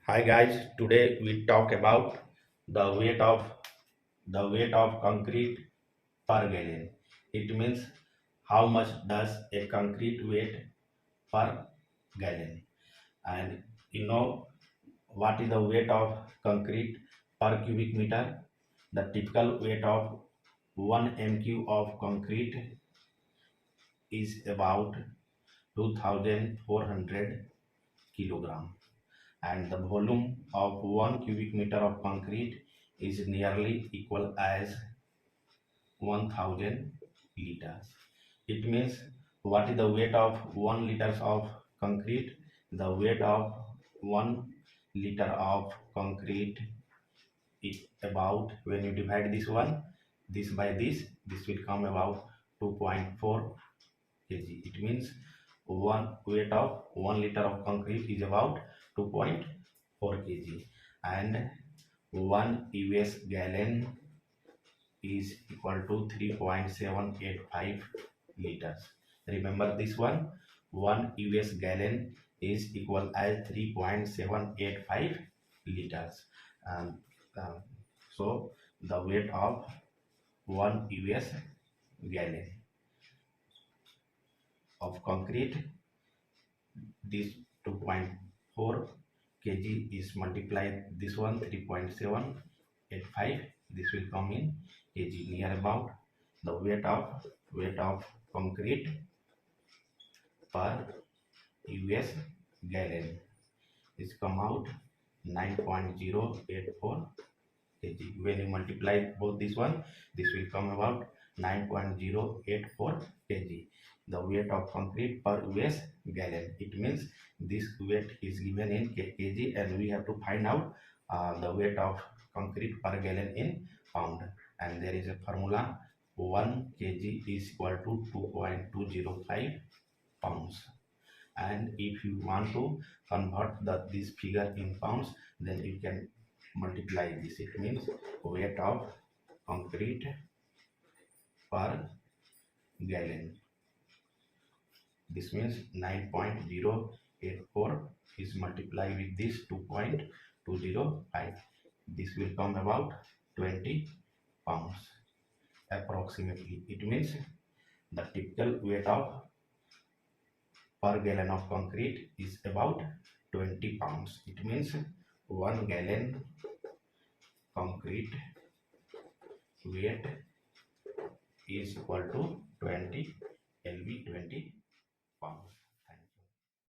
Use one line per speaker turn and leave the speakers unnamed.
Hi guys, today we talk about the weight of concrete per gallon. It means how much does a concrete weight per gallon. And you know what is the weight of concrete per cubic meter? The typical weight of 1 mq of concrete is about 2400 kilogram, and the volume of 1 cubic meter of concrete is nearly equal as 1000 liters. It means what is the weight of 1 liters of concrete? The weight of 1 liter of concrete is about, when you divide this by this will come about 2.4 kg. It means one weight of 1 liter of concrete is about 2.4 kg, and 1 US gallon is equal to 3.785 liters. Remember this one, 1 US gallon is equal as 3.785 liters. And uh, so the weight of 1 US gallon of concrete, this 2.4 kg is multiplied this one 3.785, this will come in kg. Near about the weight of concrete per US gallon is come out 9.084 kg. When you multiply both this will come about 9.084 kg, the weight of concrete per US gallon. It means this weight is given in kg, and we have to find out the weight of concrete per gallon in pound. And there is a formula: 1 kg is equal to 2.205 pounds. And if you want to convert this figure in pounds, then you can multiply this. It means weight of concrete per gallon. This means 9.084 is multiplied with this 2.205. This will come about 20 pounds approximately. It means the typical weight of per gallon of concrete is about 20 pounds. It means 1 gallon concrete weight is equal to 20 lb, 20 pounds.